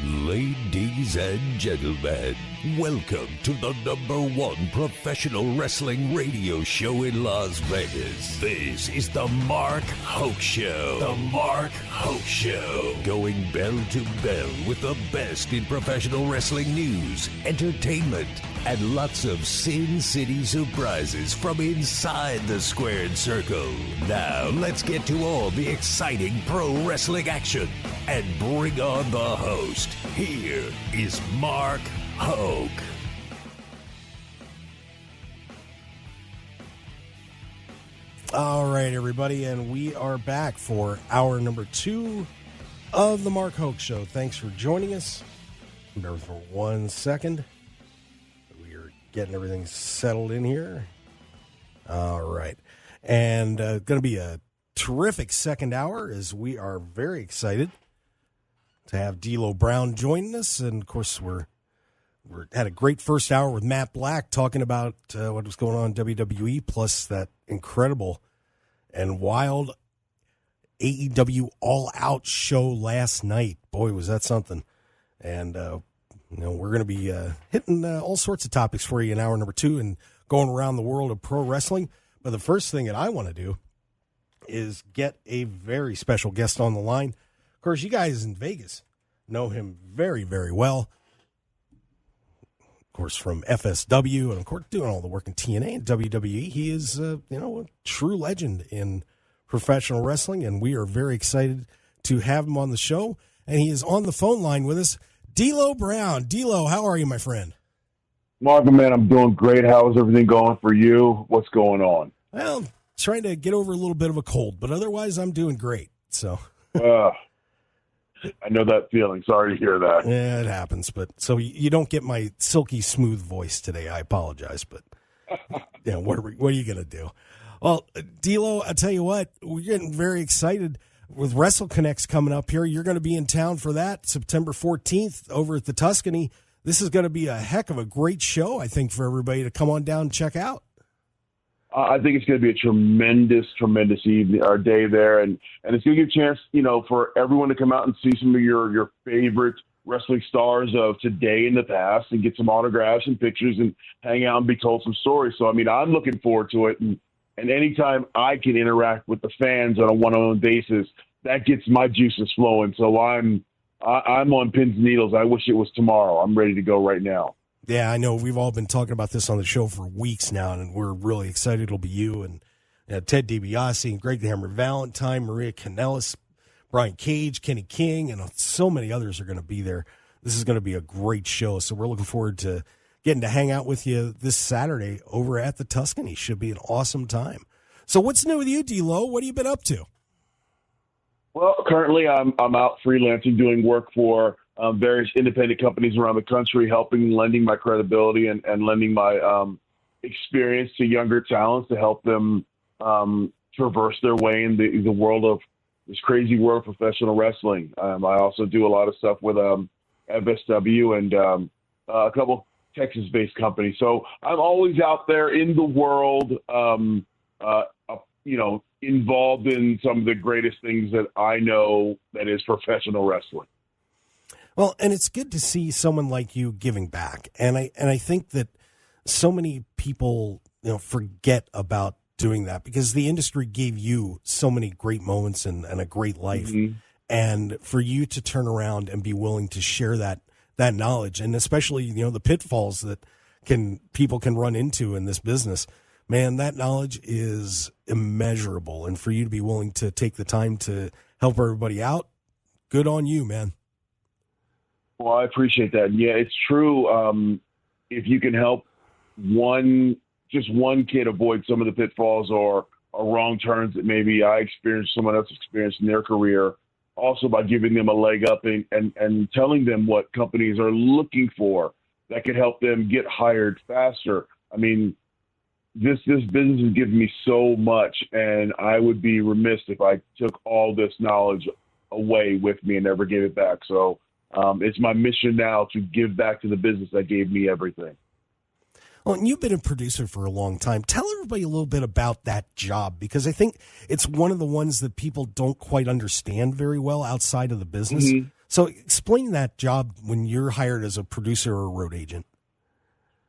Ladies and gentlemen, welcome to the #1 professional wrestling radio show in Las Vegas. This is the Mark Hoke Show. The Mark Hoke Show. Going bell to bell with the best in professional wrestling news, entertainment, and lots of Sin City surprises from inside the squared circle. Now, let's get to all the exciting pro wrestling action and bring on the host. Here is Mark Hoke. All right, everybody, and we are back for hour number 2 of the Mark Hoke Show. Thanks for joining us. Bear with me for 1 second. We are getting everything settled in here. All right. And going to be a terrific second hour as we are very excited to have D'Lo Brown joining us. And, of course, we're had a great first hour with Matt Black talking about what was going on in WWE, plus that incredible and wild AEW All Out show last night. Boy, was that something. And, we're going to be hitting all sorts of topics for you in hour number 2 and going around the world of pro wrestling. But the first thing that I want to do is get a very special guest on the line. Of course, you guys in Vegas know him very, very well. Of course, from FSW and, of course, doing all the work in TNA and WWE. He is, a true legend in professional wrestling, and we are very excited to have him on the show. And he is on the phone line with us, D'Lo Brown. D'Lo, how are you, my friend? Mark, man, I'm doing great. How is everything going for you? What's going on? Well, trying to get over a little bit of a cold, but otherwise I'm doing great. So, I know that feeling. Sorry to hear that. Yeah, it happens. But so you don't get my silky smooth voice today. I apologize, but what are you going to do? Well, D'Lo, I tell you what, we're getting very excited with WrestleConnex coming up here. You're going to be in town for that September 14th over at the Tuscany. This is going to be a heck of a great show, I think, for everybody to come on down and check out. I think it's going to be a tremendous, tremendous evening or day there, and it's going to give a chance, for everyone to come out and see some of your favorite wrestling stars of today and the past, and get some autographs and pictures, and hang out and be told some stories. So, I'm looking forward to it, and anytime I can interact with the fans on a one-on-one basis, that gets my juices flowing. So I'm on pins and needles. I wish it was tomorrow. I'm ready to go right now. Yeah, I know. We've all been talking about this on the show for weeks now, and we're really excited. It'll be you and Ted DiBiase and Greg the Hammer Valentine, Maria Kanellis, Brian Cage, Kenny King, and so many others are going to be there. This is going to be a great show, so we're looking forward to getting to hang out with you this Saturday over at the Tuscany. Should be an awesome time. So what's new with you, D'Lo? What have you been up to? Well, currently I'm out freelancing, doing work for various independent companies around the country, lending my credibility and lending my experience to younger talents to help them traverse their way in the world of this crazy world of professional wrestling. I also do a lot of stuff with FSW and a couple Texas-based companies. So I'm always out there in the world, involved in some of the greatest things that I know that is professional wrestling. Well, and it's good to see someone like you giving back. And I think that so many people, forget about doing that because the industry gave you so many great moments and a great life. Mm-hmm. And for you to turn around and be willing to share that knowledge, and especially, the pitfalls that people can run into in this business, man, that knowledge is immeasurable. And for you to be willing to take the time to help everybody out, good on you, man. Well, I appreciate that. Yeah, it's true. If you can help just one kid avoid some of the pitfalls or wrong turns that maybe I experienced, someone else experienced in their career, also by giving them a leg up and telling them what companies are looking for that could help them get hired faster. This business has given me so much, and I would be remiss if I took all this knowledge away with me and never gave it back. So it's my mission now to give back to the business that gave me everything. Well, and you've been a producer for a long time. Tell everybody a little bit about that job, because I think it's one of the ones that people don't quite understand very well outside of the business. Mm-hmm. So explain that job when you're hired as a producer or a road agent.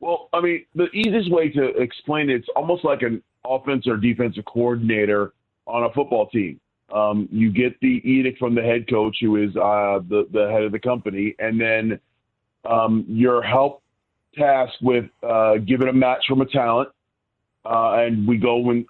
Well, I mean, the easiest way to explain it's almost like an offense or defensive coordinator on a football team. You get the edict from the head coach, who is the head of the company, and then you're help tasked with giving a match from a talent. And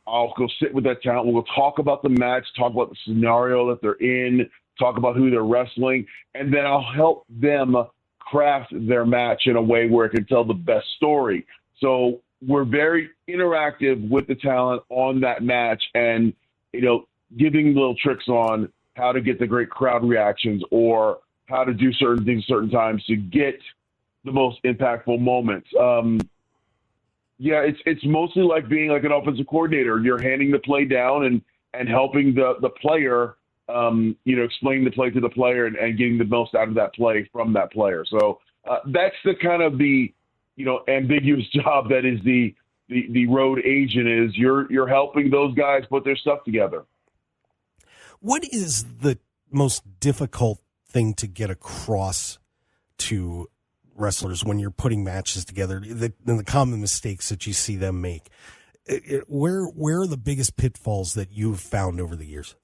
I'll go sit with that talent. We'll talk about the match, talk about the scenario that they're in, talk about who they're wrestling, and then I'll help them craft their match in a way where it can tell the best story. So we're very interactive with the talent on that match, and giving little tricks on how to get the great crowd reactions or how to do certain things certain times to get the most impactful moments. It's mostly like being like an offensive coordinator. You're handing the play down and helping the player, explaining the play to the player and getting the most out of that play from that player. So that's the kind of the, ambiguous job that is the road agent is. You're helping those guys put their stuff together. What is the most difficult thing to get across to wrestlers when you're putting matches together, the common mistakes that you see them make? Where are the biggest pitfalls that you've found over the years?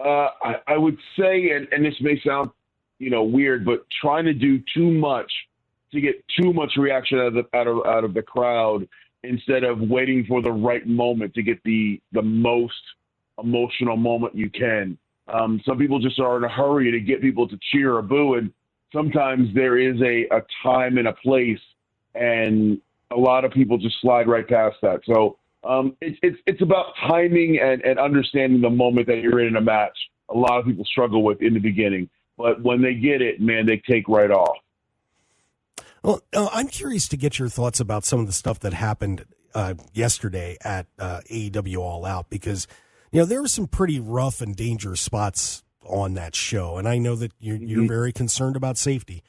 I would say, and this may sound, weird, but trying to do too much to get too much reaction out of the crowd instead of waiting for the right moment to get the most emotional moment you can. Some people just are in a hurry to get people to cheer or boo, and sometimes there is a time and a place, and a lot of people just slide right past that. So it's about timing and understanding the moment that you're in a match. A lot of people struggle with in the beginning, but when they get it, man, they take right off. Well, I'm curious to get your thoughts about some of the stuff that happened yesterday at AEW All Out, because there were some pretty rough and dangerous spots on that show, and I know that you're very concerned about safety.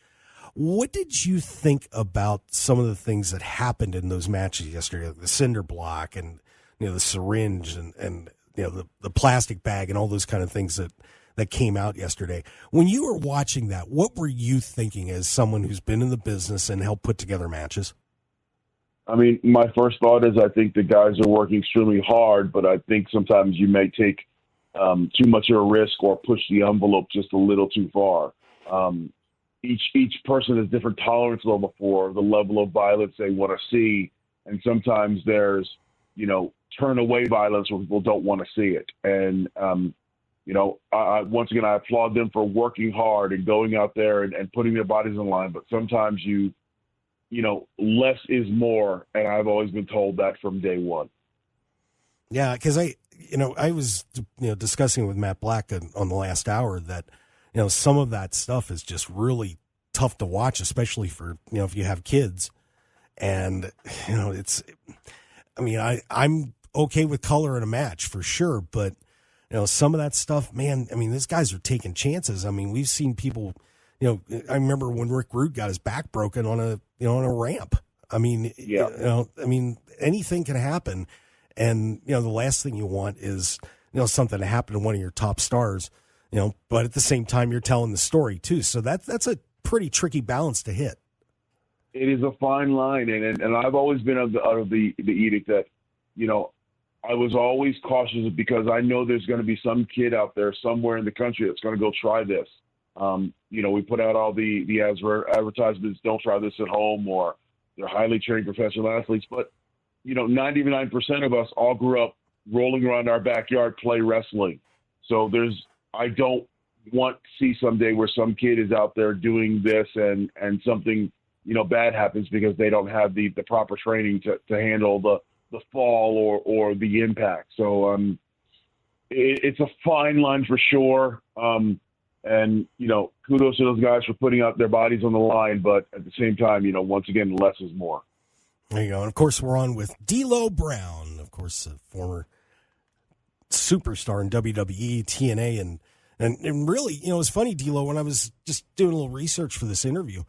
What did you think about some of the things that happened in those matches yesterday, like the cinder block and the syringe and the plastic bag and all those kind of things that came out yesterday? When you were watching that, what were you thinking as someone who's been in the business and helped put together matches? I mean, my first thought is I think the guys are working extremely hard, but I think sometimes you may take too much of a risk or push the envelope just a little too far. Each person has different tolerance level for the level of violence they want to see, and sometimes there's turn away violence where people don't want to see it. And once again, I applaud them for working hard and going out there and putting their bodies in line. But sometimes less is more, and I've always been told that from day one. Yeah, because I was discussing with Matt Black on the last hour that some of that stuff is just really tough to watch, especially for if you have kids. And I'm okay with color in a match for sure, but some of that stuff, man, these guys are taking chances. We've seen people. I remember when Rick Rude got his back broken on a ramp. Anything can happen. And, the last thing you want is, something to happen to one of your top stars, but at the same time, you're telling the story too. So that's a pretty tricky balance to hit. It is a fine line. And I've always been of the edict that, I was always cautious because I know there's going to be some kid out there somewhere in the country that's going to go try this. We put out all the advertisements, don't try this at home, or they're highly trained professional athletes. But, 99% of us all grew up rolling around our backyard, play wrestling. So I don't want to see someday where some kid is out there doing this and something, bad happens because they don't have the proper training to handle the fall or the impact. So it's a fine line for sure. And, kudos to those guys for putting out their bodies on the line. But at the same time, once again, less is more. There you go. And, of course, we're on with D'Lo Brown, of course, a former superstar in WWE, TNA. And really, it's funny, D'Lo, when I was just doing a little research for this interview,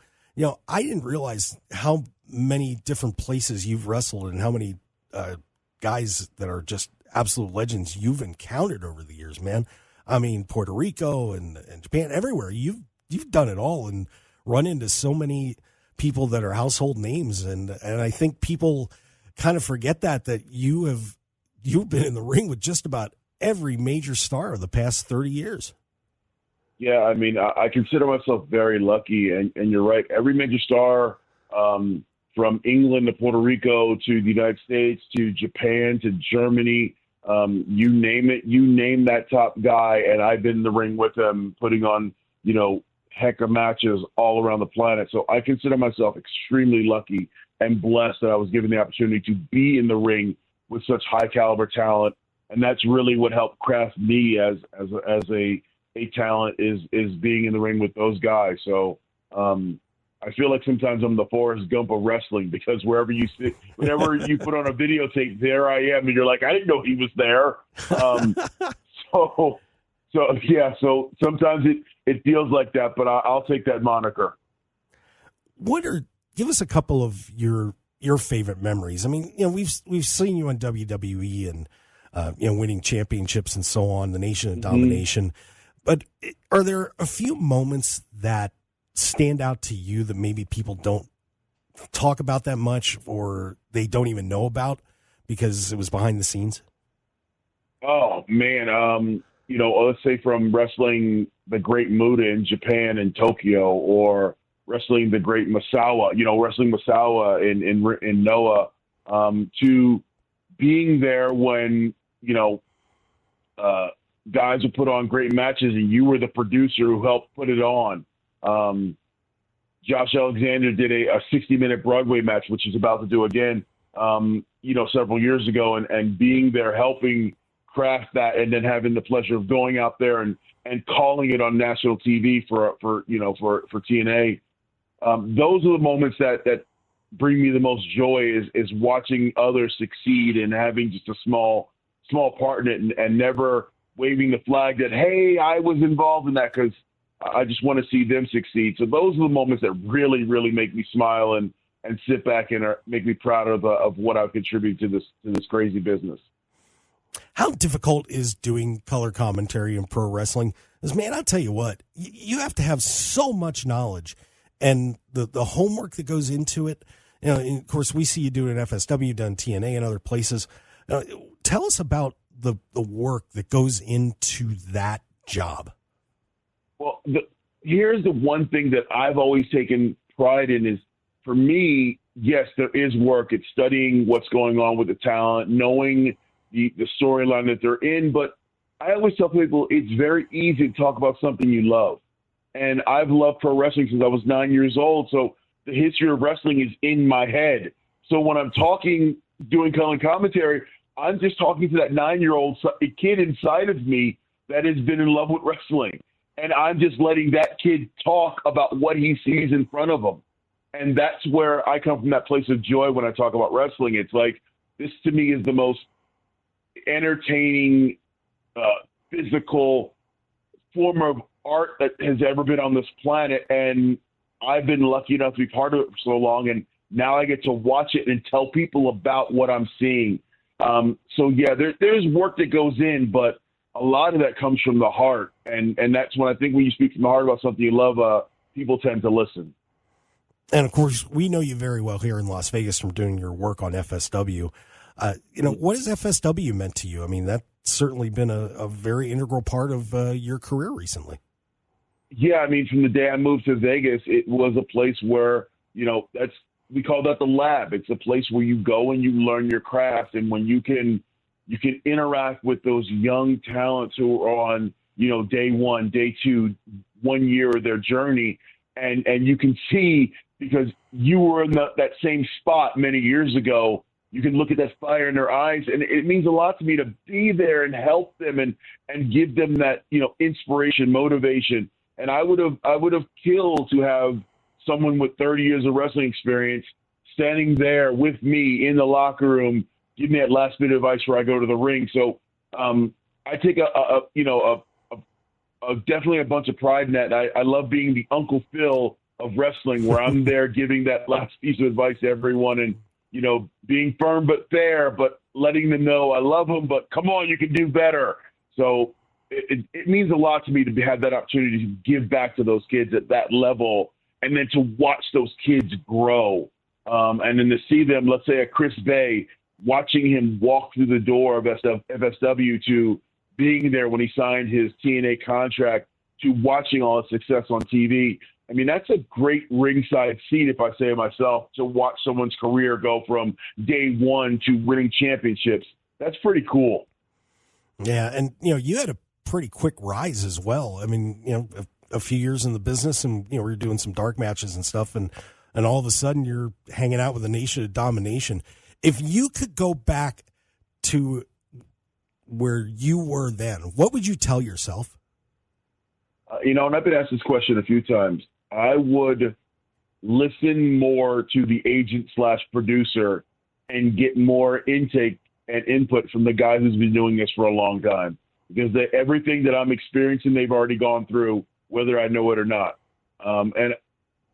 I didn't realize how many different places you've wrestled and how many guys that are just absolute legends you've encountered over the years, man. I mean, Puerto Rico and Japan, everywhere. You've done it all and run into so many people that are household names, and I think people kind of forget that you've been in the ring with just about every major star of the past 30 years. Yeah, I mean, I consider myself very lucky, and you're right. Every major star, from England to Puerto Rico to the United States to Japan to Germany, you name it, you name that top guy, and I've been in the ring with them, putting on, heck of matches all around the planet. So I consider myself extremely lucky and blessed that I was given the opportunity to be in the ring with such high caliber talent, and that's really what helped craft me as a talent is being in the ring with those guys. So I feel like sometimes I'm the Forrest Gump of wrestling, because wherever you sit, whenever you put on a videotape, there I am, and you're like, I didn't know he was there. So sometimes it feels like that, but I'll take that moniker. Give us a couple of your favorite memories. I mean, we've seen you on WWE and winning championships and so on, the Nation of Domination. But are there a few moments that stand out to you that maybe people don't talk about that much, or they don't even know about because it was behind the scenes? Oh man, let's say from wrestling the Great Muta in Japan and Tokyo, or wrestling the Great Misawa, wrestling Misawa in Noah, to being there when guys would put on great matches and you were the producer who helped put it on. Josh Alexander did a 60-minute Broadway match, which he's about to do again, several years ago, and being there helping craft that, and then having the pleasure of going out there and calling it on national TV for TNA. Those are the moments that bring me the most joy, is watching others succeed and having just a small part in it, and never waving the flag that, hey, I was involved in that, because I just want to see them succeed. So those are the moments that really, really make me smile and sit back and make me proud of what I've contributed to this crazy business. How difficult is doing color commentary in pro wrestling? Because, man, I'll tell you what, you have to have so much knowledge and the homework that goes into it. And of course, we see you do it at FSW, done TNA and other places. Tell us about the work that goes into that job. Well, here's the one thing that I've always taken pride in is, for me, yes, there is work. It's studying what's going on with the talent, knowing the storyline that they're in. But I always tell people it's very easy to talk about something you love. And I've loved pro wrestling since I was 9 years old. So the history of wrestling is in my head. So when I'm doing color commentary, I'm just talking to that 9-year-old kid inside of me that has been in love with wrestling. And I'm just letting that kid talk about what he sees in front of him. And that's where I come from, that place of joy when I talk about wrestling. It's like, this to me is the most entertaining, physical form of art that has ever been on this planet. And I've been lucky enough to be part of it for so long. And now I get to watch it and tell people about what I'm seeing. So yeah, there's work that goes in, but a lot of that comes from the heart. And that's when I think when you speak from the heart about something you love, people tend to listen. And of course, we know you very well here in Las Vegas from doing your work on FSW. What has FSW meant to you? I mean, that's certainly been a very integral part of your career recently. Yeah, I mean, from the day I moved to Vegas, it was a place where, we call that the lab. It's a place where you go and you learn your craft. And when you can interact with those young talents who are on, day one, day two, 1 year of their journey. And you can see, because you were in that same spot many years ago, you can look at that fire in their eyes. And it means a lot to me to be there and help them and give them that, inspiration, motivation. And I would have killed to have someone with 30 years of wrestling experience standing there with me in the locker room, give me that last bit of advice where I go to the ring. So I take definitely a bunch of pride in that. I love being the Uncle Phil of wrestling, where I'm there giving that last piece of advice to everyone, and being firm but fair, but letting them know I love them, but come on, you can do better. So it means a lot to me to have that opportunity to give back to those kids at that level, and then to watch those kids grow. And then to see them, let's say a Chris Bay, watching him walk through the door of FSW to being there when he signed his TNA contract to watching all his success on TV. I mean, that's a great ringside seat, if I say it myself, to watch someone's career go from day one to winning championships. That's pretty cool. Yeah, and, you had a pretty quick rise as well. I mean, a few years in the business, and, we were doing some dark matches and stuff, and all of a sudden you're hanging out with the Nation of Domination. If you could go back to where you were then, what would you tell yourself? And I've been asked this question a few times. I would listen more to the agent/producer and get more intake and input from the guy who's been doing this for a long time. Because everything that I'm experiencing, they've already gone through, whether I know it or not.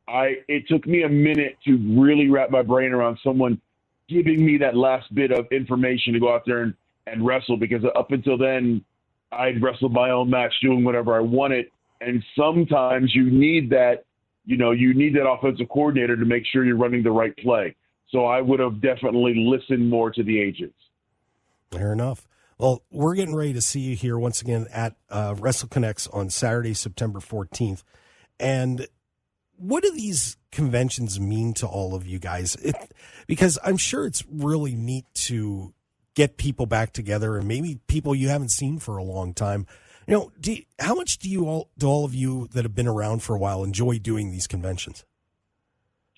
It took me a minute to really wrap my brain around someone giving me that last bit of information to go out there and wrestle, because up until then, I'd wrestled my own match doing whatever I wanted. And sometimes you need that, you need that offensive coordinator to make sure you're running the right play. So I would have definitely listened more to the agents. Fair enough. Well, we're getting ready to see you here once again at WrestleConnex on Saturday, September 14th. And what do these conventions mean to all of you guys? Because I'm sure it's really neat to get people back together, and maybe people you haven't seen for a long time. How much do all of you that have been around for a while enjoy doing these conventions?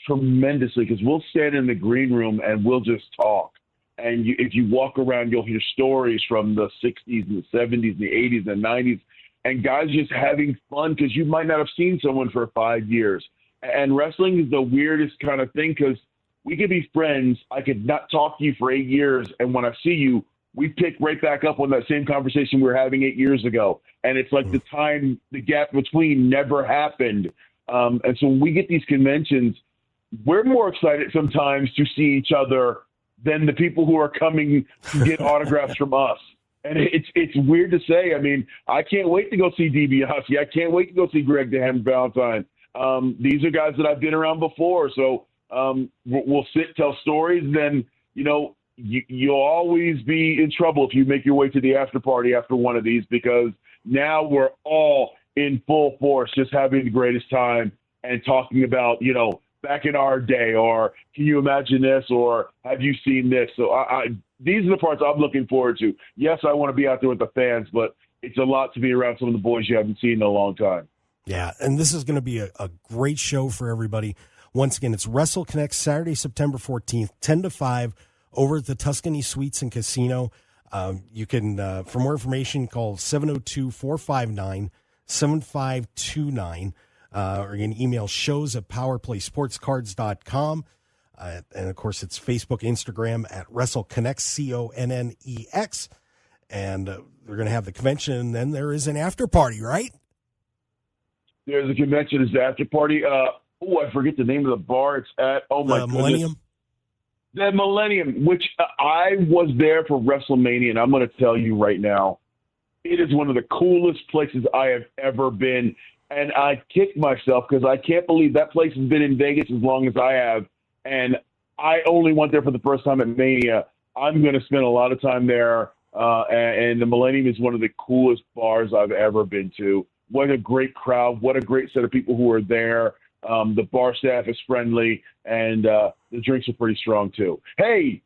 Tremendously, because we'll stand in the green room and we'll just talk. And if you walk around, you'll hear stories from the 60s and the 70s and the 80s and 90s, and guys just having fun because you might not have seen someone for 5 years. And wrestling is the weirdest kind of thing, because we could be friends. I could not talk to you for 8 years, and when I see you, we pick right back up on that same conversation we were having 8 years ago. And it's like the gap between never happened. And so when we get these conventions, we're more excited sometimes to see each other than the people who are coming to get autographs from us. And it's weird to say. I mean, I can't wait to go see DiBiase. I can't wait to go see Greg the Hammer Valentine. These are guys that I've been around before. So we'll sit, tell stories, and then, you'll always be in trouble if you make your way to the after party after one of these, because now we're all in full force, just having the greatest time and talking about, back in our day, or can you imagine this, or have you seen this? So these are the parts I'm looking forward to. Yes, I want to be out there with the fans, but it's a lot to be around some of the boys you haven't seen in a long time. Yeah, and this is going to be a great show for everybody. Once again, it's WrestleConnex, Saturday, September 14th, 10 to 5, over at the Tuscany Suites and Casino. You can, for more information, call 702-459-7529. Or you can email shows@powerplaysportscards.com. And, of course, it's Facebook, Instagram at WrestleConnex, CONNEX. And we're going to have the convention, and then there is an after party, right? There's a convention. There's the after party. I forget the name of the bar. It's at, Millennium. The Millennium, which I was there for WrestleMania, and I'm going to tell you right now, it is one of the coolest places I have ever been. And I kick myself because I can't believe that place has been in Vegas as long as I have. And I only went there for the first time at Mania. I'm going to spend a lot of time there. And the Millennium is one of the coolest bars I've ever been to. What a great crowd. What a great set of people who are there. The bar staff is friendly, and the drinks are pretty strong too. Hey!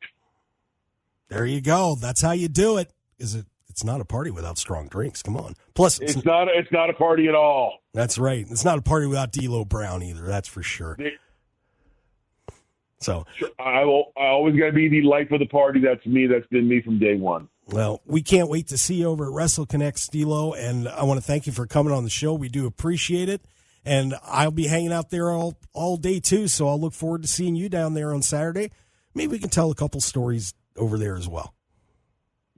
There you go. That's how you do it. It's not a party without strong drinks. Come on. Plus, it's not a party at all. That's right. It's not a party without D'Lo Brown either. That's for sure. So I always got to be the life of the party. That's me. That's been me from day one. Well, we can't wait to see you over at WrestleConnex, D'Lo, and I want to thank you for coming on the show. We do appreciate it, and I'll be hanging out there all day too. So I'll look forward to seeing you down there on Saturday. Maybe we can tell a couple stories over there as well.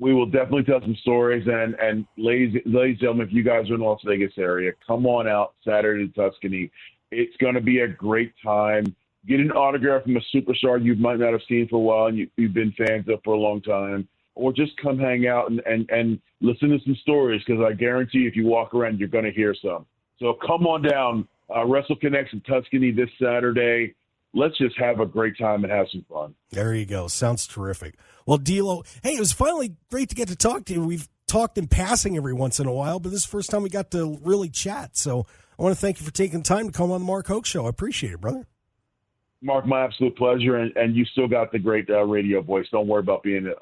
We will definitely tell some stories. And ladies and gentlemen, if you guys are in the Las Vegas area, come on out Saturday to Tuscany. It's going to be a great time. Get an autograph from a superstar you might not have seen for a while and you've been fans of for a long time, or just come hang out and listen to some stories, because I guarantee if you walk around, you're going to hear some. So come on down, WrestleConnex in Tuscany this Saturday. Let's just have a great time and have some fun. There you go. Sounds terrific. Well, D'Lo, hey, it was finally great to get to talk to you. We've talked in passing every once in a while, but this is the first time we got to really chat. So I want to thank you for taking time to come on the Mark Hoke Show. I appreciate it, brother. Mark, my absolute pleasure, and you still got the great radio voice. Don't worry about being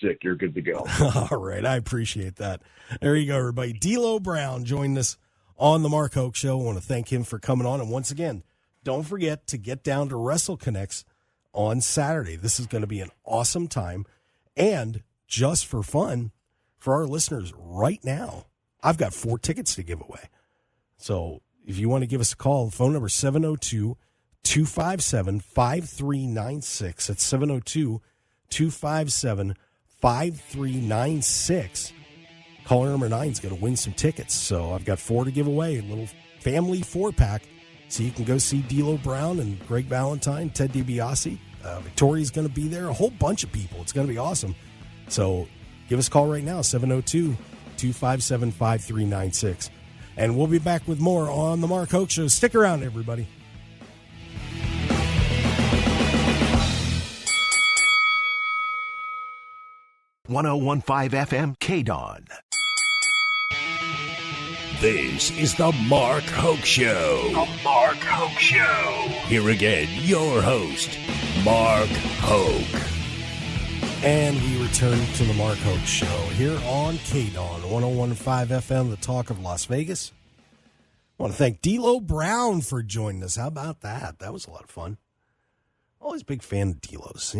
sick. You're good to go. All right, I appreciate that. There you go, everybody. D'Lo Brown joined us on the Mark Hoke Show. I want to thank him for coming on. And once again, don't forget to get down to WrestleConnex on Saturday. This is going to be an awesome time. And just for fun, for our listeners right now, I've got 4 tickets to give away. So if you want to give us a call, the phone number is 702-257-5396. That's 702-257-5396. Caller number 9 is going to win some tickets. So I've got 4 to give away, a little family 4-pack. So you can go see D'Lo Brown and Greg Valentine, Ted DiBiase. Victoria's going to be there, a whole bunch of people. It's going to be awesome. So give us a call right now, 702-257-5396. And we'll be back with more on the Mark Hoke Show. Stick around, everybody. .1015 FM KDAWN. This is the Mark Hoke Show. The Mark Hoke Show. Here again, your host, Mark Hoke. And we return to the Mark Hoke Show here on KDAWN 101.5 FM, the talk of Las Vegas. I want to thank D'Lo Brown for joining us. How about that? That was a lot of fun. Always a big fan of D'Lo's,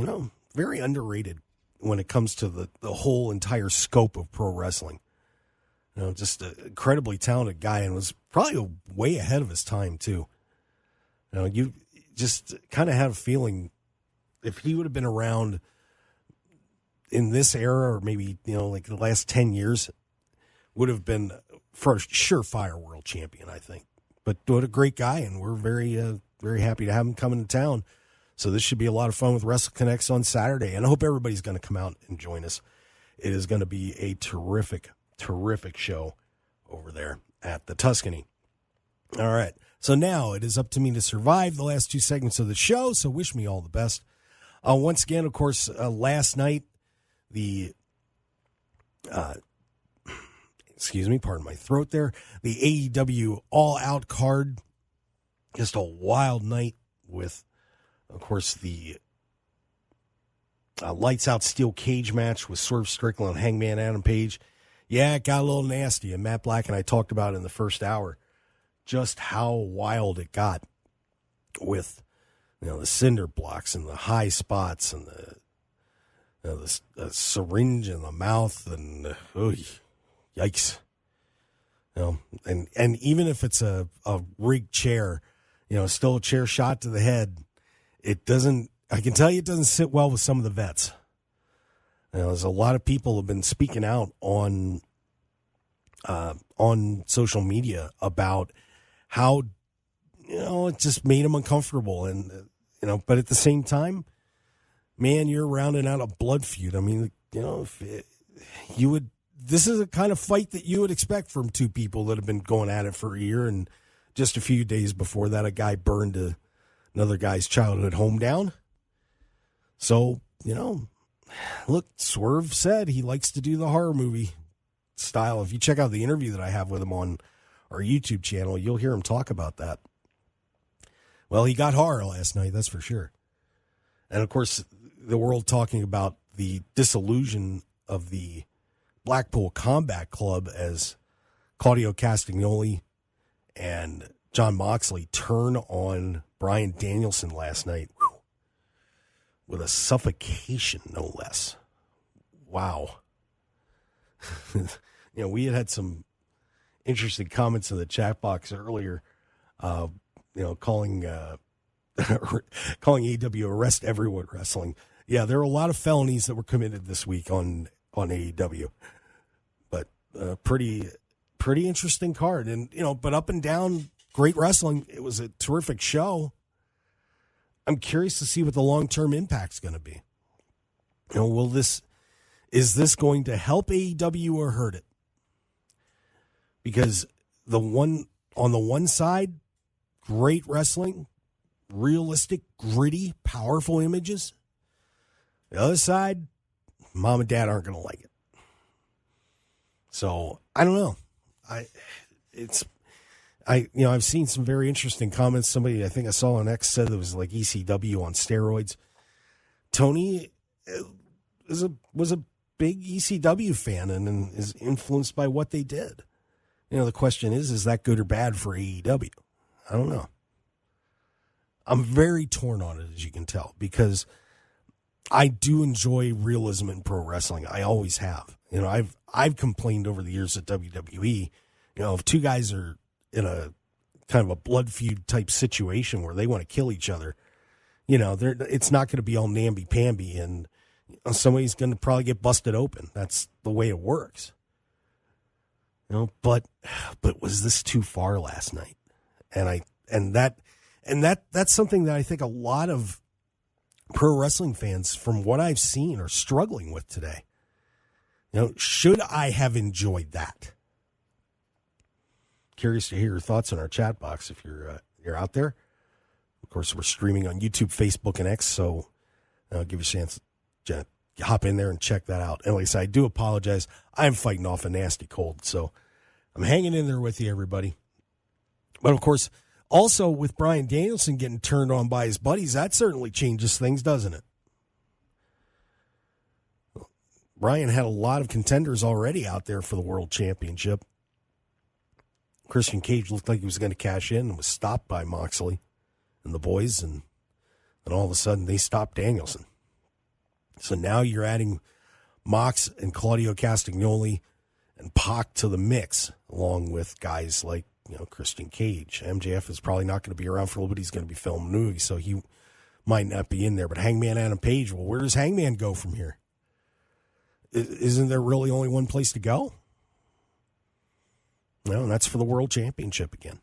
very underrated when it comes to the whole entire scope of pro wrestling. Just an incredibly talented guy, and was probably way ahead of his time, too. You just kind of have a feeling if he would have been around in this era, or maybe, like the last 10 years, would have been for a surefire world champion, I think. But what a great guy, and we're very, very happy to have him coming to town. So this should be a lot of fun with WrestleConnex on Saturday, and I hope everybody's going to come out and join us. It is going to be a terrific show over there at the Tuscany. All right. So now it is up to me to survive the last 2 segments of the show. So wish me all the best. Once again, of course, last night, pardon my throat there. The AEW All Out card, just a wild night with, of course, the lights out steel cage match with Swerve Strickland and Hangman Adam Page. Yeah, it got a little nasty, and Matt Black and I talked about it in the first hour, just how wild it got with, the cinder blocks and the high spots and the syringe in the mouth, and yikes. And even if it's a rigged chair, still a chair shot to the head, I can tell you it doesn't sit well with some of the vets. There's a lot of people have been speaking out on social media about how, it just made them uncomfortable. And, but at the same time, man, you're rounding out a blood feud. I mean, this is a kind of fight that you would expect from 2 people that have been going at it for a year. And just a few days before that, a guy burned another guy's childhood home down. So, look, Swerve said he likes to do the horror movie style. If you check out the interview that I have with him on our YouTube channel, you'll hear him talk about that. Well, he got horror last night, that's for sure. And, of course, the world talking about the disillusion of the Blackpool Combat Club as Claudio Castagnoli and Jon Moxley turn on Bryan Danielson last night. Whew. With a suffocation, no less. Wow. We had some interesting comments in the chat box earlier, calling AEW Arrest Everyone Wrestling. Yeah, there are a lot of felonies that were committed this week on AEW. But pretty interesting card. And, but up and down, great wrestling. It was a terrific show. I'm curious to see what the long-term impact's going to be. Will this Is this going to help AEW or hurt it? Because on the one side, great wrestling, realistic, gritty, powerful images. The other side, mom and dad aren't going to like it. So I don't know. I've seen some very interesting comments. Somebody I think I saw on X said it was like ECW on steroids. Tony was a big ECW fan and is influenced by what they did. The question is that good or bad for AEW? I don't know. I'm very torn on it, as you can tell, because I do enjoy realism in pro wrestling. I always have. I've complained over the years at WWE, if two guys are in a kind of a blood feud type situation where they want to kill each other, it's not going to be all namby-pamby, and somebody's going to probably get busted open. That's the way it works. But was this too far last night? And that's something that I think a lot of pro wrestling fans, from what I've seen, are struggling with today. Should I have enjoyed that? Curious to hear your thoughts in our chat box if you're out there. Of course, we're streaming on YouTube, Facebook, and X, so I'll give you a chance to hop in there and check that out. And like I said, I do apologize. I'm fighting off a nasty cold, so I'm hanging in there with you, everybody. But, of course, also with Bryan Danielson getting turned on by his buddies, that certainly changes things, doesn't it? Bryan had a lot of contenders already out there for the World Championship. Christian Cage looked like he was going to cash in and was stopped by Moxley and the boys, and all of a sudden they stopped Danielson. So now you're adding Mox and Claudio Castagnoli and Pac to the mix, along with guys like Christian Cage. MJF is probably not going to be around for a little bit. He's going to be filming movies, so he might not be in there. But Hangman Adam Page, well, where does Hangman go from here? Isn't there really only one place to go? No, and that's for the World Championship again.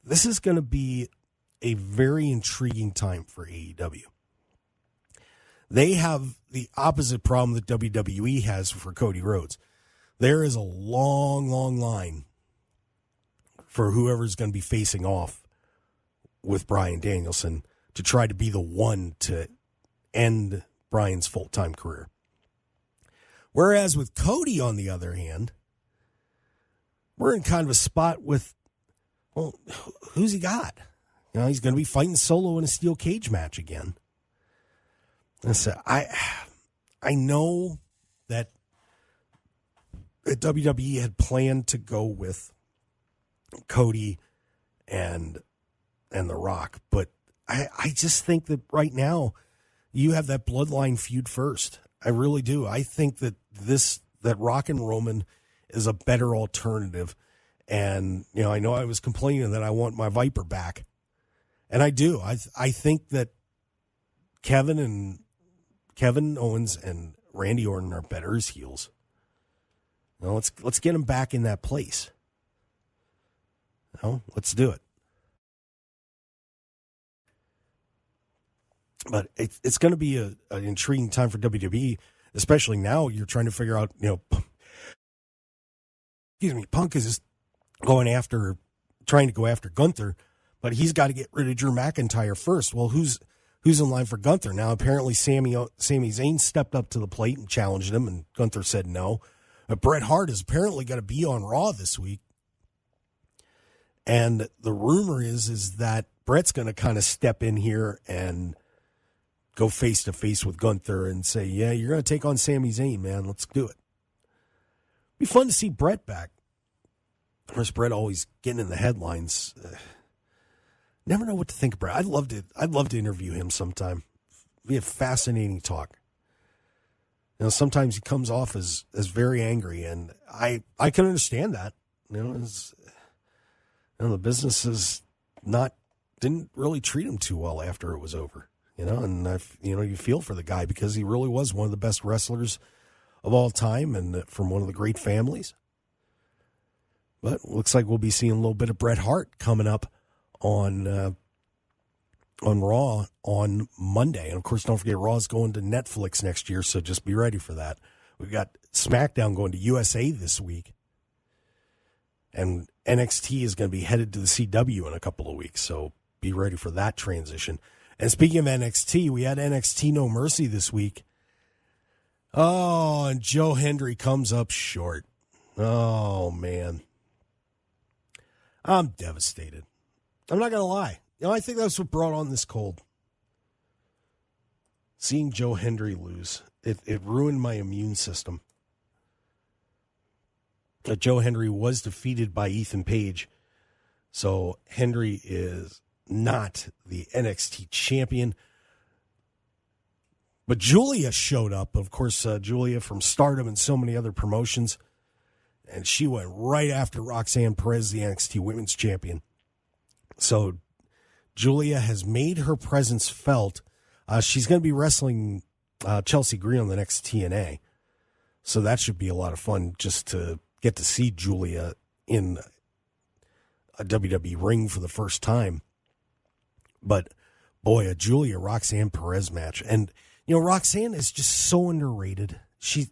This is going to be a very intriguing time for AEW. They have the opposite problem that WWE has for Cody Rhodes. There is a long, long line for whoever's going to be facing off with Bryan Danielson to try to be the one to end Bryan's full-time career. Whereas with Cody, on the other hand, we're in kind of a spot with, well, who's he got? He's going to be fighting solo in a steel cage match again. And so I know that WWE had planned to go with Cody and The Rock, but I just think that right now you have that bloodline feud first. I really do. I think that Rock and Roman is a better alternative. And, I know I was complaining that I want my Viper back. And I do. I think that Kevin Owens and Randy Orton are better as heels. Let's get them back in that place. Let's do it. But it's going to be an intriguing time for WWE, especially now you're trying to figure out, Punk is just trying to go after Gunther, but he's got to get rid of Drew McIntyre first. Well, who's in line for Gunther? Now, apparently Sami Zayn stepped up to the plate and challenged him, and Gunther said no. But Bret Hart is apparently going to be on Raw this week. And the rumor is that Bret's going to kind of step in here and go face-to-face with Gunther and say, yeah, you're going to take on Sami Zayn, man. Let's do it. Be fun to see Bret back. Of course, Bret always getting in the headlines. Never know what to think of Bret. I'd love to interview him sometime. Be a fascinating talk. Sometimes he comes off as very angry, and I can understand that. The business didn't really treat him too well after it was over. And you feel for the guy because he really was one of the best wrestlers of all time and from one of the great families. But looks like we'll be seeing a little bit of Bret Hart coming up on Raw on Monday. And, of course, don't forget, Raw's going to Netflix next year, so just be ready for that. We got SmackDown going to USA this week. And NXT is going to be headed to the CW in a couple of weeks, so be ready for that transition. And speaking of NXT, we had NXT No Mercy this week. Oh, and Joe Hendry comes up short. Oh, man. I'm devastated. I'm not going to lie. I think that's what brought on this cold. Seeing Joe Hendry lose, it ruined my immune system. Joe Hendry was defeated by Ethan Page, so Hendry is not the NXT champion. But Julia showed up, of course, Julia from Stardom and so many other promotions, and she went right after Roxanne Perez, the NXT Women's Champion. So Julia has made her presence felt. She's going to be wrestling Chelsea Green on the next TNA, so that should be a lot of fun just to get to see Julia in a WWE ring for the first time. But, boy, a Julia Roxanne Perez match. And, Roxanne is just so underrated. She's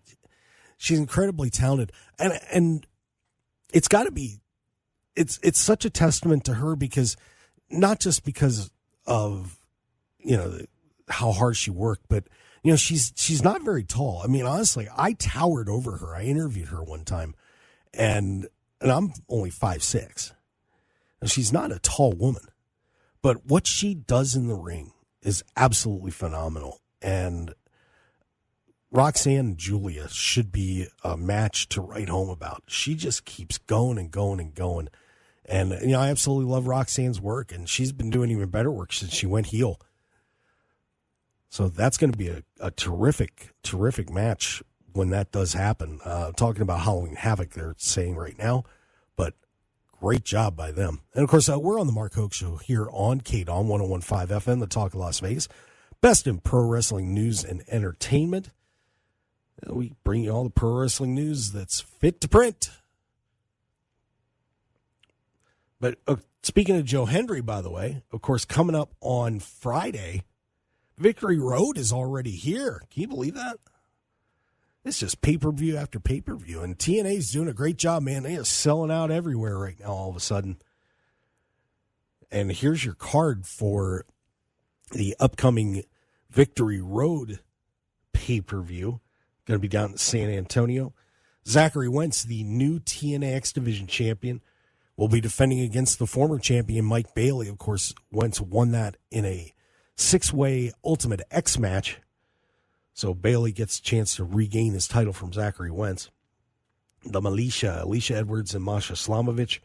incredibly talented. And it's got to be, it's such a testament to her because, not just because of, how hard she worked, but, she's not very tall. I mean, honestly, I towered over her. I interviewed her one time. And I'm only 5'6". And she's not a tall woman. But what she does in the ring is absolutely phenomenal. And Roxanne and Julia should be a match to write home about. She just keeps going and going and going. And, I absolutely love Roxanne's work. And she's been doing even better work since she went heel. So that's going to be a terrific, terrific match when that does happen. Talking about Halloween Havoc, they're saying right now, but great job by them. And of course, we're on the Mark Hoke Show here on KDAWN 101.5 FM, the Talk of Las Vegas. Best in pro wrestling news and entertainment. We bring you all the pro wrestling news that's fit to print. But speaking of Joe Hendry, by the way, of course, coming up on Friday, Victory Road is already here. Can you believe that? It's just pay-per-view after pay-per-view. And TNA's doing a great job, man. They are selling out everywhere right now all of a sudden. And here's your card for the upcoming Victory Road pay-per-view. Going to be down in San Antonio. Zachary Wentz, the new TNA X Division champion, will be defending against the former champion Mike Bailey. Of course, Wentz won that in a 6-way Ultimate X match. So Bailey gets a chance to regain his title from Zachary Wentz. The Alicia Edwards and Masha Slamovich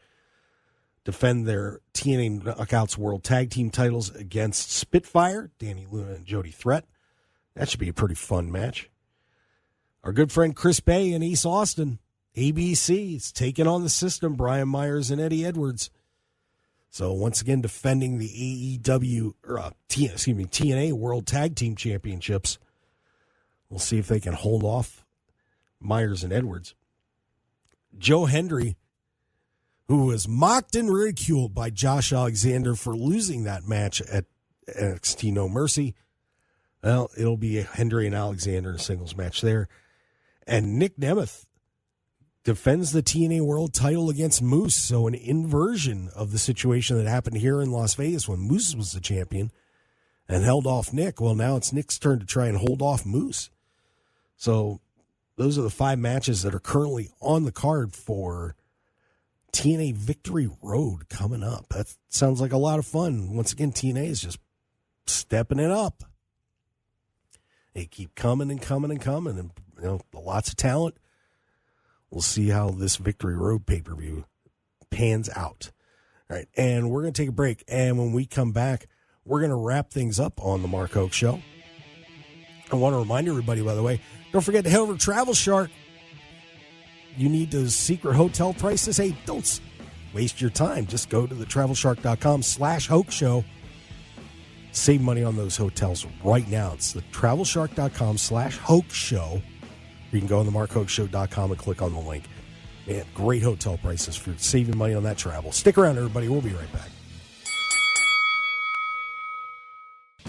defend their TNA Knockouts World Tag Team titles against Spitfire, Danny Luna and Jody Threat. That should be a pretty fun match. Our good friend Chris Bay in East Austin, ABC, is taking on the System, Brian Myers and Eddie Edwards. So once again, defending the TNA World Tag Team Championships. We'll see if they can hold off Myers and Edwards. Joe Hendry, who was mocked and ridiculed by Josh Alexander for losing that match at NXT No Mercy. Well, it'll be Hendry and Alexander in a singles match there. And Nick Nemeth defends the TNA World title against Moose. So an inversion of the situation that happened here in Las Vegas when Moose was the champion and held off Nick. Well, now it's Nick's turn to try and hold off Moose. So those are the 5 matches that are currently on the card for TNA Victory Road coming up. That sounds like a lot of fun. Once again, TNA is just stepping it up. They keep coming and coming and coming, and lots of talent. We'll see how this Victory Road pay-per-view pans out. All right, and we're going to take a break, and when we come back, we're going to wrap things up on the Mark Hoke Show. I want to remind everybody, by the way, don't forget to head over to Travel Shark. You need those secret hotel prices? Hey, don't waste your time. Just go to the TravelShark.com/Hoke Show. Save money on those hotels right now. It's the TravelShark.com/Hoke Show. You can go on the MarkHokeShow.com and click on the link. Man, great hotel prices for saving money on that travel. Stick around, everybody. We'll be right back.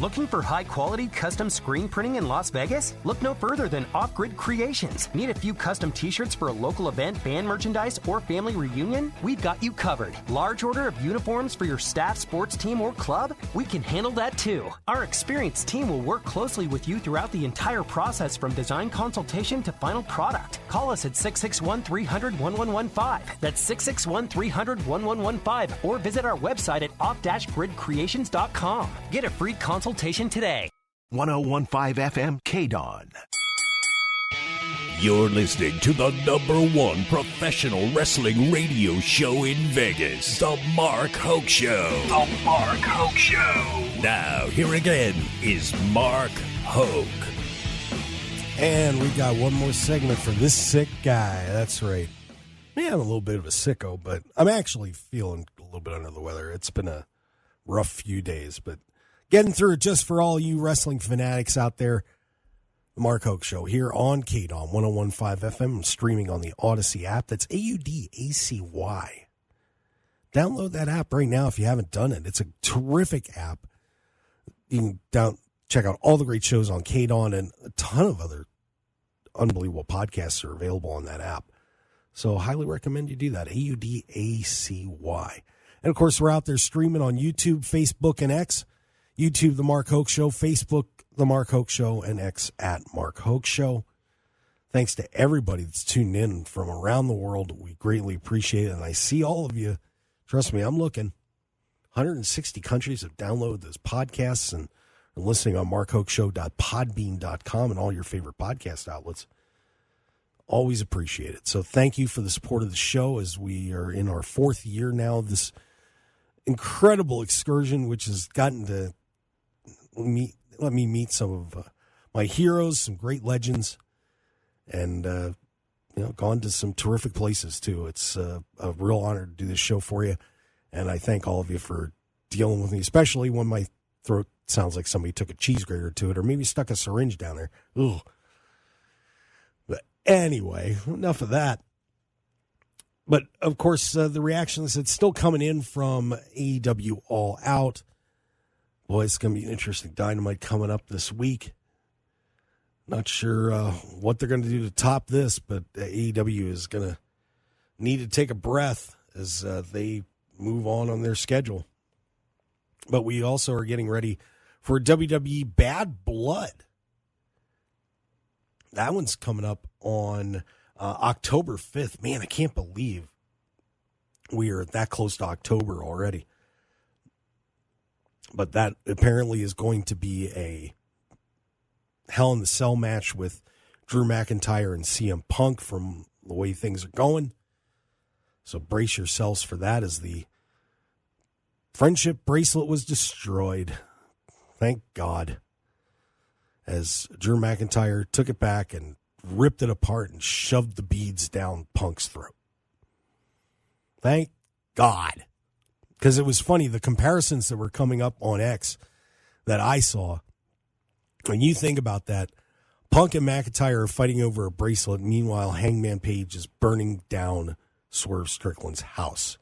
Looking for high-quality custom screen printing in Las Vegas? Look no further than Off-Grid Creations. Need a few custom t-shirts for a local event, band merchandise, or family reunion? We've got you covered. Large order of uniforms for your staff, sports team, or club? We can handle that too. Our experienced team will work closely with you throughout the entire process from design consultation to final product. Call us at 661-300-1115. That's 661-300-1115. Or visit our website at off-gridcreations.com. Get a free consultation today. 101.5 FM KDAWN. You're listening to the #1 professional wrestling radio show in Vegas, The Mark Hoke Show. The Mark Hoke Show. Now, here again is Mark Hoke. And we got one more segment for this sick guy. That's right. Yeah, I'm a little bit of a sicko, but I'm actually feeling a little bit under the weather. It's been a rough few days, but getting through it just for all you wrestling fanatics out there. The Mark Hoke Show here on KDAWN 101.5 FM, streaming on the Odyssey app. That's AUDACY. Download that app right now if you haven't done it. It's a terrific app. You can check out all the great shows on KDAWN, and a ton of other unbelievable podcasts are available on that app. So highly recommend you do that, AUDACY. And, of course, we're out there streaming on YouTube, Facebook, and X. YouTube, The Mark Hoke Show. Facebook, The Mark Hoke Show. And X at Mark Hoke Show. Thanks to everybody that's tuned in from around the world. We greatly appreciate it. And I see all of you. Trust me, I'm looking. 160 countries have downloaded those podcasts and are listening on markhokeshow.podbean.com and all your favorite podcast outlets. Always appreciate it. So thank you for the support of the show as we are in our 4th year now of this incredible excursion, which has gotten to let me meet some of my heroes, some great legends, and gone to some terrific places too. It's a real honor to do this show for you, and I thank all of you for dealing with me, especially when my throat sounds like somebody took a cheese grater to it or maybe stuck a syringe down there. Ugh. But anyway, enough of that. But, of course, the reactions that's still coming in from AEW All Out. Boy, it's going to be an interesting Dynamite coming up this week. Not sure what they're going to do to top this, but AEW is going to need to take a breath as they move on their schedule. But we also are getting ready for WWE Bad Blood. That one's coming up on October 5th. Man, I can't believe we are that close to October already. But that apparently is going to be a Hell in the Cell match with Drew McIntyre and CM Punk from the way things are going. So brace yourselves for that as the friendship bracelet was destroyed. Thank God. As Drew McIntyre took it back and ripped it apart and shoved the beads down Punk's throat. Thank God. Because it was funny, the comparisons that were coming up on X that I saw, when you think about that, Punk and McIntyre are fighting over a bracelet. Meanwhile, Hangman Page is burning down Swerve Strickland's house.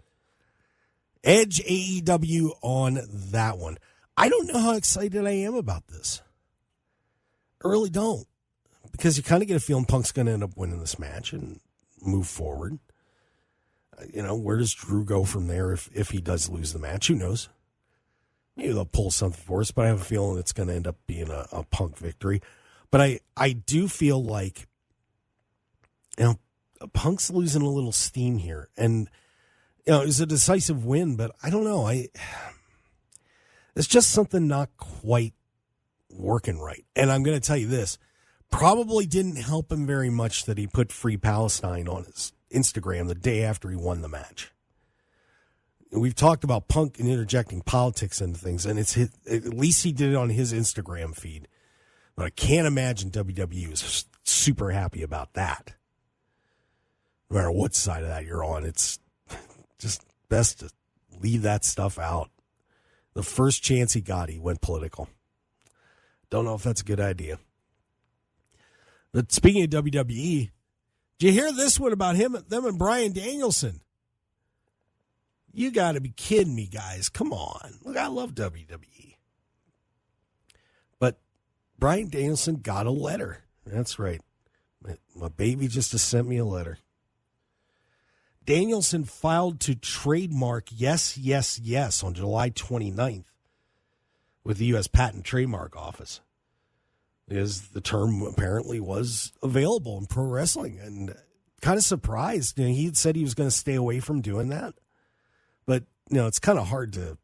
Edge AEW on that one. I don't know how excited I am about this. I really don't. Because you kind of get a feeling Punk's going to end up winning this match and move forward. Where does Drew go from there if he does lose the match? Who knows? Maybe they'll pull something for us, but I have a feeling it's going to end up being a Punk victory. But I do feel like, Punk's losing a little steam here. And, it was a decisive win, but I don't know. It's just something not quite working right. And I'm going to tell you this. Probably didn't help him very much that he put Free Palestine on his Instagram the day after he won the match. We've talked about Punk and interjecting politics into things, and at least he did it on his Instagram feed. But I can't imagine WWE is super happy about that. No matter what side of that you're on, it's just best to leave that stuff out. The first chance he got, he went political. Don't know if that's a good idea. But speaking of WWE, did you hear this one about them and Bryan Danielson? You got to be kidding me, guys. Come on. Look, I love WWE. Bryan Danielson got a letter. That's right. My baby just sent me a letter. Danielson filed to trademark Yes, Yes, Yes on July 29th with the U.S. Patent and Trademark Office, because the term apparently was available in pro wrestling, and kind of surprised. He had said he was going to stay away from doing that, but it's kind of hard to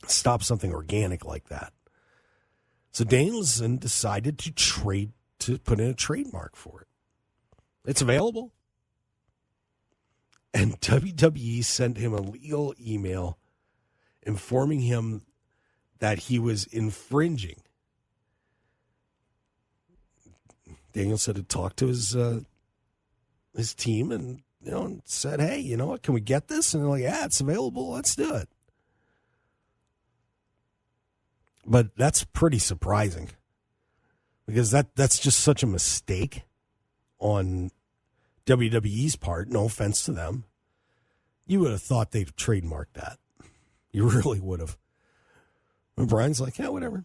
stop something organic like that. So Danielson decided to put in a trademark for it. It's available. And WWE sent him a legal email informing him that he was infringing. Danielson had talked to his team and said, "Hey, you know what? Can we get this?" And they're like, "Yeah, it's available. Let's do it." But that's pretty surprising, because that's just such a mistake on WWE's part. No offense to them. You would have thought they'd have trademarked that. You really would have. And Brian's like, "Yeah, whatever."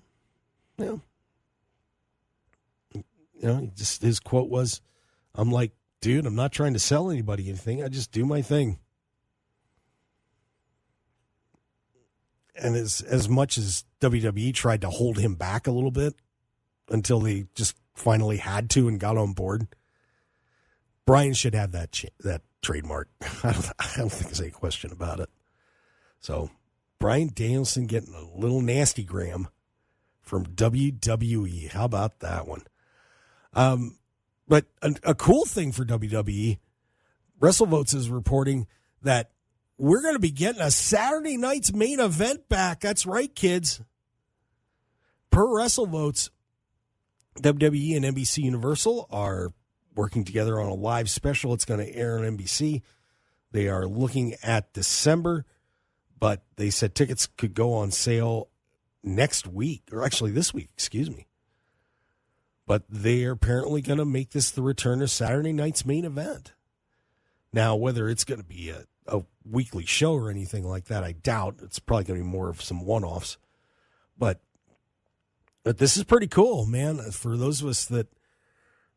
His quote was, "I'm like, dude, I'm not trying to sell anybody anything. I just do my thing." And as much as WWE tried to hold him back a little bit until they just finally had to and got on board, Bryan should have that trademark. I don't think there's any question about it. So Bryan Danielson getting a little nasty gram from WWE. How about that one? But a cool thing for WWE, WrestleVotes is reporting that we're going to be getting a Saturday night's main event back. That's right, kids. Per WrestleVotes, WWE and NBC Universal are working together on a live special. It's going to air on NBC. They are looking at December, but they said tickets could go on sale next week, or actually this week, excuse me. But they are apparently going to make this the return of Saturday night's main event. Now, whether it's going to be a weekly show or anything like that, I doubt. It's probably going to be more of some one-offs. But this is pretty cool, man. For those of us that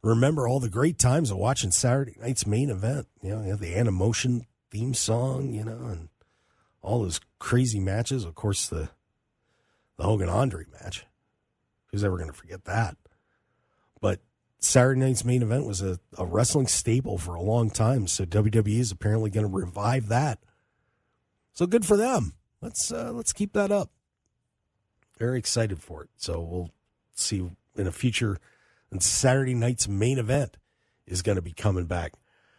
remember all the great times of watching Saturday night's main event, you have the Animotion theme song, and all those crazy matches. Of course, the Hogan-Andre match. Who's ever going to forget that? But Saturday night's main event was a wrestling staple for a long time, so WWE is apparently going to revive that. So good for them. Let's keep that up. Very excited for it. So we'll see in a future. And Saturday night's main event is going to be coming back.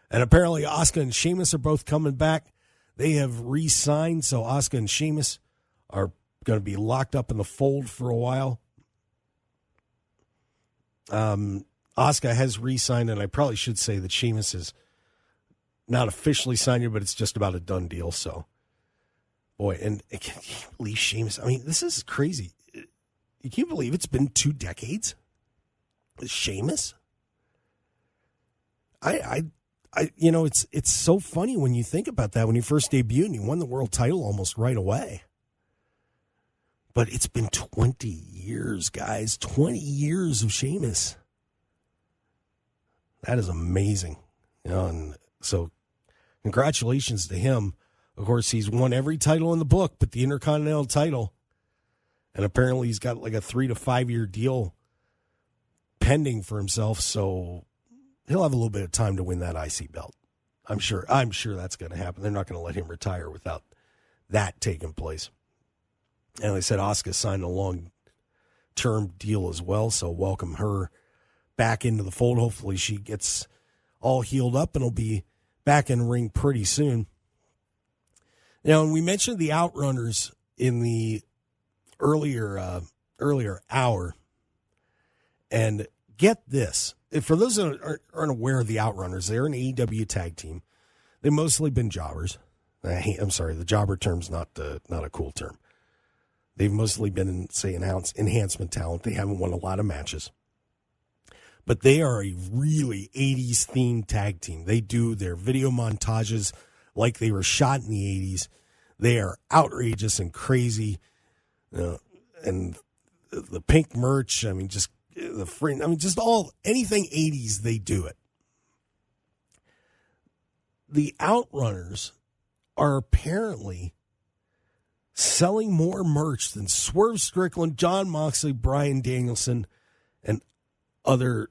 And apparently Asuka and Sheamus are both coming back. They have re-signed, so Asuka and Sheamus are going to be locked up in the fold for a while. Asuka has re-signed, and I probably should say that Sheamus is not officially signed yet, but it's just about a done deal. So, boy, and can you believe Sheamus? I mean, this is crazy. You can't believe it's been 2 decades with Sheamus. It's so funny when you think about that. When he first debuted, and he won the world title almost right away. But it's been 20 years, guys. 20 years of Sheamus. That is amazing. And so congratulations to him. Of course, he's won every title in the book, but the Intercontinental title. And apparently he's got like a 3 to 5 year deal pending for himself. So he'll have a little bit of time to win that IC belt. I'm sure that's going to happen. They're not going to let him retire without that taking place. And they said Asuka signed a long-term deal as well, so welcome her back into the fold. Hopefully she gets all healed up and will be back in the ring pretty soon. Now, and we mentioned the Outrunners in the earlier hour. And get this. For those that aren't aware of the Outrunners, they're an AEW tag team. They've mostly been jobbers. I'm sorry, the jobber term's not a cool term. They've mostly been, enhancement talent. They haven't won a lot of matches. But they are a really 80s themed tag team. They do their video montages like they were shot in the 80s. They are outrageous and crazy. And the pink merch. I mean, just the fringe. I mean, just anything 80s, they do it. The Outrunners are apparently selling more merch than Swerve Strickland, Jon Moxley, Bryan Danielson, and other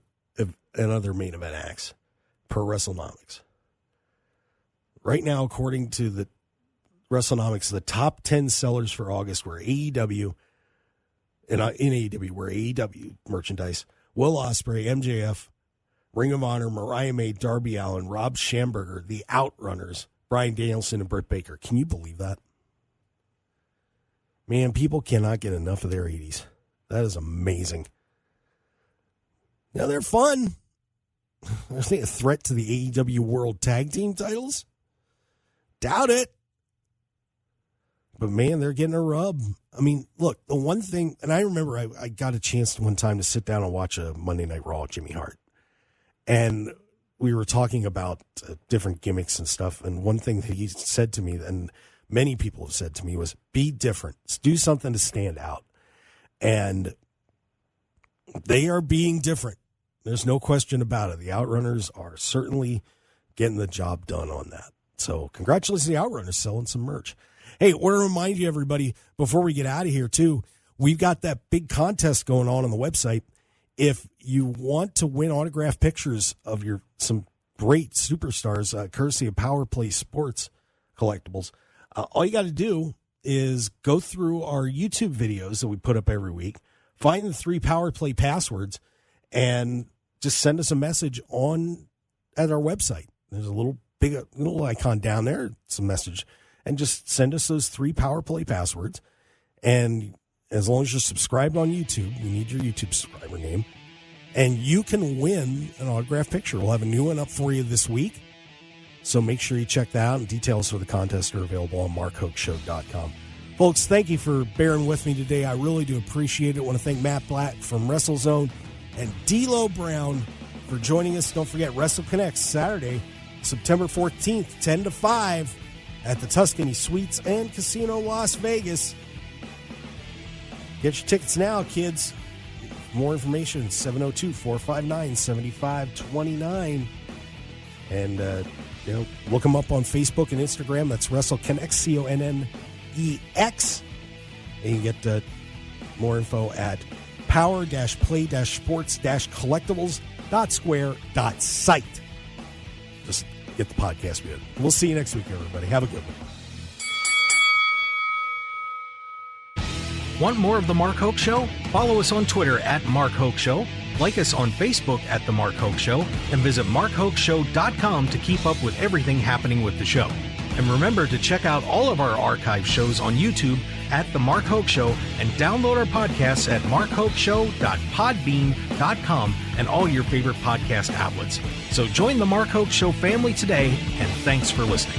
main event acts per WrestleConnex. Right now, according to the WrestleConnex, the top 10 sellers for August were AEW, and in AEW were AEW merchandise, Will Ospreay, MJF, Ring of Honor, Mariah May, Darby Allin, Rob Schamberger, the Outrunners, Bryan Danielson, and Britt Baker. Can you believe that? Man, people cannot get enough of their 80s. That is amazing. Now, they're fun. Are they a threat to the AEW World Tag Team titles? Doubt it. But, man, they're getting a rub. I mean, look, the one thing, and I remember I got a chance one time to sit down and watch a Monday Night Raw with Jimmy Hart. And we were talking about different gimmicks and stuff. And one thing that he said to me, and many people have said to me, was be different. Do something to stand out. And they are being different. There's no question about it. The Outrunners are certainly getting the job done on that. So congratulations to the Outrunners selling some merch. Hey, I want to remind you, everybody, before we get out of here, too, we've got that big contest going on the website. If you want to win autographed pictures of some great superstars, courtesy of Power Play Sports Collectibles, all you got to do is go through our YouTube videos that we put up every week, find the 3 Power Play passwords, and just send us a message at our website. There's a little icon down there. It's a message. And just send us those 3 Power Play passwords. And as long as you're subscribed on YouTube, we need your YouTube subscriber name. And you can win an autographed picture. We'll have a new one up for you this week. So make sure you check that out. And details for the contest are available on markhokeshow.com. Folks, thank you for bearing with me today. I really do appreciate it. I want to thank Matt Black from WrestleZone and D'Lo Brown for joining us. Don't forget WrestleConnex Saturday, September 14th, 10 to 5 at the Tuscany Suites and Casino Las Vegas. Get your tickets now, kids. For more information, 702-459-7529. And, look them up on Facebook and Instagram. That's WrestleConnex, CONNEX. And you can get more info at power-play-sports-collectibles.square.site. Just get the podcast good. We'll see you next week, everybody. Have a good one. Want more of The Mark Hoke Show? Follow us on Twitter at Mark Hoke Show, like us on Facebook at The Mark Hoke Show, and visit markhokeshow.com to keep up with everything happening with the show. And remember to check out all of our archive shows on YouTube at The Mark Hoke Show and download our podcasts at markhokeshow.podbean.com and all your favorite podcast outlets. So join The Mark Hoke Show family today, and thanks for listening.